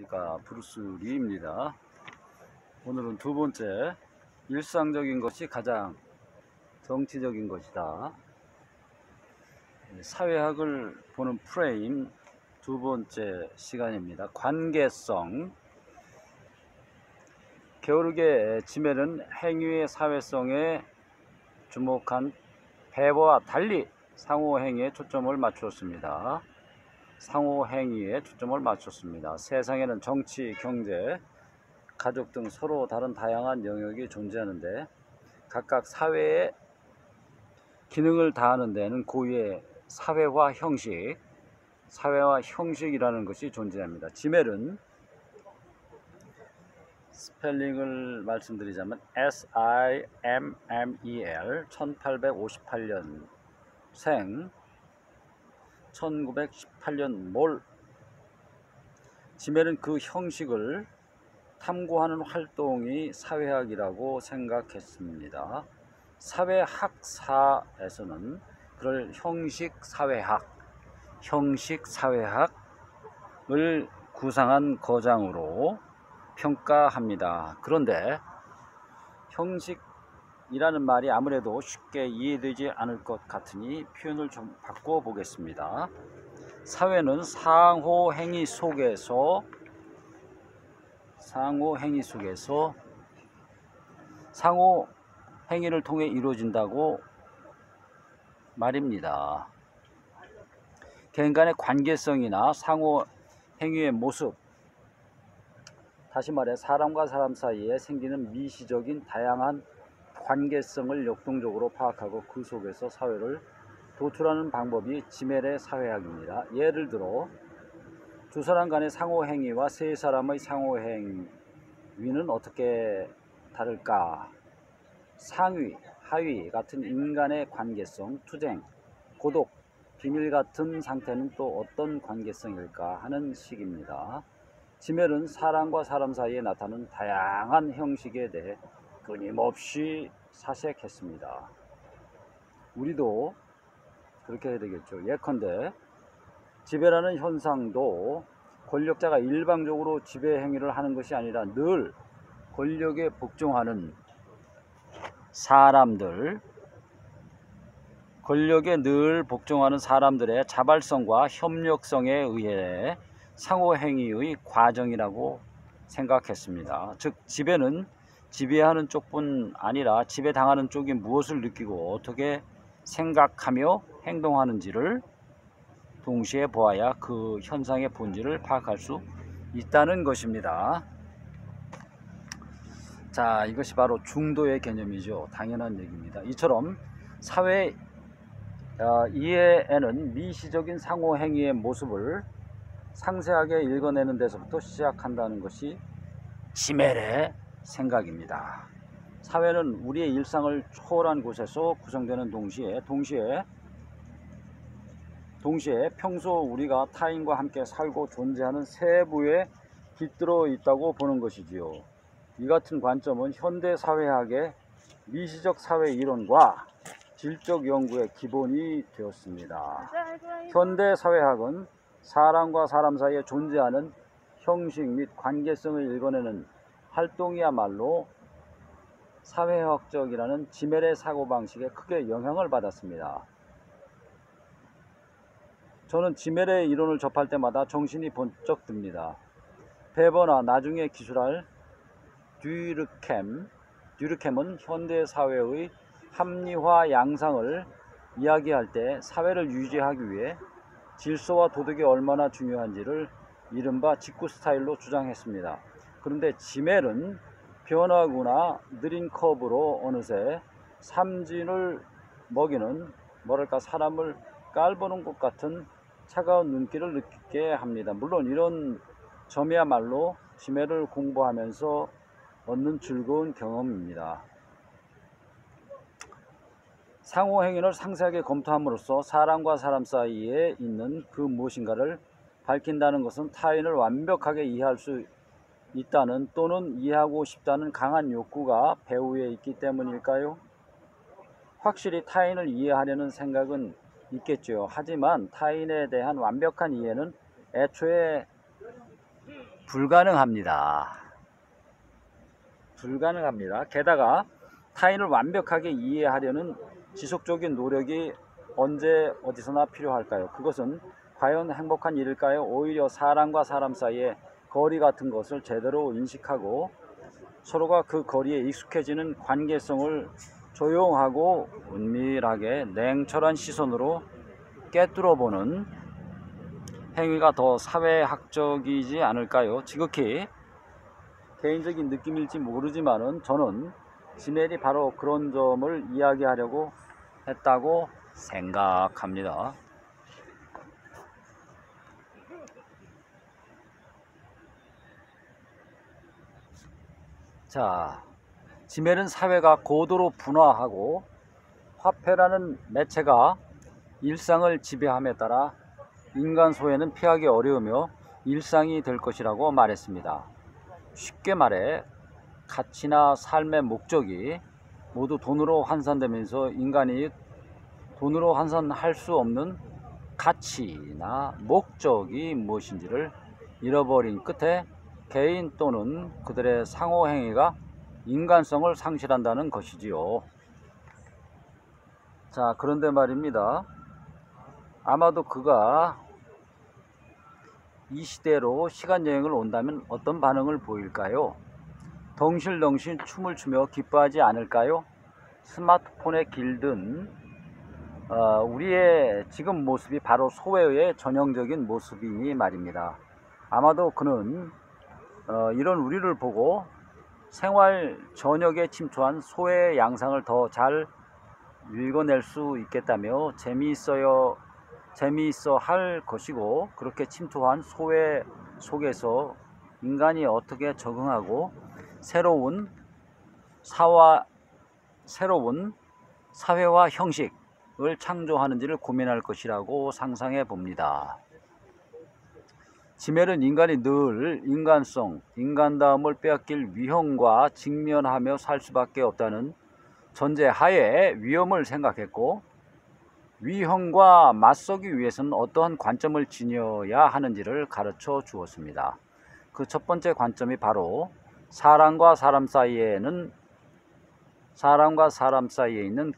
안녕하십니까, 브루스 리입니다. 오늘은 두 번째, 일상적인 것이 가장 정치적인 것이다, 사회학을 보는 프레임 두 번째 시간입니다. 관계성. 게오르게 지멜은 행위의 사회성에 주목한 배와 달리 상호행위에 초점을 맞추었습니다. 상호행위에 초점을 맞췄습니다. 세상에는 정치, 경제, 가족 등 서로 다른 다양한 영역이 존재하는데 각각 사회의 기능을 다하는 데는 고유의 사회화 형식이라는 것이 존재합니다. 지멜은 스펠링을 말씀드리자면 SIMMEL 1858년생 1918년 몰. 지멜은 그 형식을 탐구하는 활동이 사회학이라고 생각했습니다. 사회학사에서는 그걸 형식사회학을 구상한 거장으로 평가합니다. 그런데 형식이라는 말이 아무래도 쉽게 이해되지 않을 것 같으니 표현을 좀 바꿔 보겠습니다. 사회는 상호행위 속에서 상호행위를 통해 이루어진다고 말입니다. 개인 간의 관계성이나 상호행위의 모습, 다시 말해 사람과 사람 사이에 생기는 미시적인 다양한 관계성을 역동적으로 파악하고 그 속에서 사회를 도출하는 방법이 지멜의 사회학입니다. 예를 들어 두 사람 간의 상호행위와 세 사람의 상호행위는 어떻게 다를까? 상위, 하위 같은 인간의 관계성, 투쟁, 고독, 비밀 같은 상태는 또 어떤 관계성일까 하는 식입니다. 지멜은 사람과 사람 사이에 나타나는 다양한 형식에 대해 끊임없이 사색했습니다. 우리도 그렇게 해야 되겠죠. 예컨대 지배라는 현상도 권력자가 일방적으로 지배 행위를 하는 것이 아니라 늘 권력에 복종하는 사람들의 자발성과 협력성에 의해 상호행위의 과정이라고 생각했습니다. 즉 지배는 지배하는 쪽뿐 아니라 지배당하는 쪽이 무엇을 느끼고 어떻게 생각하며 행동하는지를 동시에 보아야 그 현상의 본질을 파악할 수 있다는 것입니다. 자, 이것이 바로 중도의 개념이죠. 당연한 얘기입니다. 이처럼 사회 이해에는 미시적인 상호행위의 모습을 상세하게 읽어내는 데서부터 시작한다는 것이 지멜의 생각입니다. 사회는 우리의 일상을 초월한 곳에서 구성되는 동시에 평소 우리가 타인과 함께 살고 존재하는 세부에 깃들어 있다고 보는 것이지요. 이 같은 관점은 현대 사회학의 미시적 사회 이론과 질적 연구의 기본이 되었습니다. 현대 사회학은 사람과 사람 사이에 존재하는 형식 및 관계성을 읽어내는 활동이야말로 사회학적이라는 지멜의 사고방식에 크게 영향을 받았습니다. 저는 지멜의 이론을 접할 때마다 정신이 번쩍 듭니다. 베버나 나중에 기술할 듀르켐은 현대 사회의 합리화 양상을 이야기할 때 사회를 유지하기 위해 질서와 도덕이 얼마나 중요한지를 이른바 직구 스타일로 주장했습니다. 그런데 지멜은 변화구나 느린 커브로 어느새 삼진을 먹이는 사람을 깔보는 것 같은 차가운 눈길을 느끼게 합니다. 물론 이런 점이야말로 지멜을 공부하면서 얻는 즐거운 경험입니다. 상호행위를 상세하게 검토함으로써 사람과 사람 사이에 있는 그 무엇인가를 밝힌다는 것은 타인을 완벽하게 이해할 수 있다는 또는 이해하고 싶다는 강한 욕구가 배후에 있기 때문일까요? 확실히 타인을 이해하려는 생각은 있겠죠. 하지만 타인에 대한 완벽한 이해는 애초에 불가능합니다. 불가능합니다. 게다가 타인을 완벽하게 이해하려는 지속적인 노력이 언제 어디서나 필요할까요? 그것은 과연 행복한 일일까요? 오히려 사람과 사람 사이의 거리 같은 것을 제대로 인식하고 서로가 그 거리에 익숙해지는 관계성을 조용하고 은밀하게 냉철한 시선으로 꿰뚫어 보는 행위가 더 사회학적이지 않을까요? 지극히 개인적인 느낌일지 모르지만은 저는 지멜이 바로 그런 점을 이야기하려고 했다고 생각합니다. 자, 지멜은 사회가 고도로 분화하고 화폐라는 매체가 일상을 지배함에 따라 인간 소외는 피하기 어려우며 일상이 될 것이라고 말했습니다. 쉽게 말해 가치나 삶의 목적이 모두 돈으로 환산되면서 인간이 돈으로 환산할 수 없는 가치나 목적이 무엇인지를 잃어버린 끝에 개인 또는 그들의 상호행위가 인간성을 상실한다는 것이지요. 자, 그런데 말입니다. 아마도 그가 이 시대로 시간여행을 온다면 어떤 반응을 보일까요? 덩실덩실 춤을 추며 기뻐하지 않을까요? 스마트폰에 길든 우리의 지금 모습이 바로 소외의 전형적인 모습이니 말입니다. 아마도 그는 이런 우리를 보고 생활 전역에 침투한 소외의 양상을 더 잘 읽어낼 수 있겠다며 재미있어 할 것이고, 그렇게 침투한 소외 속에서 인간이 어떻게 적응하고 새로운 사회와 형식을 창조하는지를 고민할 것이라고 상상해 봅니다. 지멜은 인간이 늘 인간성, 인간다움을 빼앗길 위험과 직면하며 살 수밖에 없다는 전제 하에 위험을 생각했고, 위험과 맞서기 위해서는 어떠한 관점을 지녀야 하는지를 가르쳐 주었습니다. 그 첫 번째 관점이 바로 사람과 사람 사이에 있는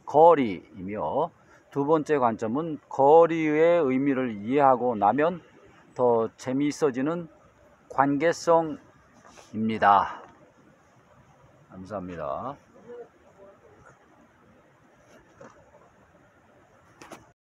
거리이며, 두 번째 관점은 거리의 의미를 이해하고 나면 더 재미있어지는 관계성입니다. 감사합니다.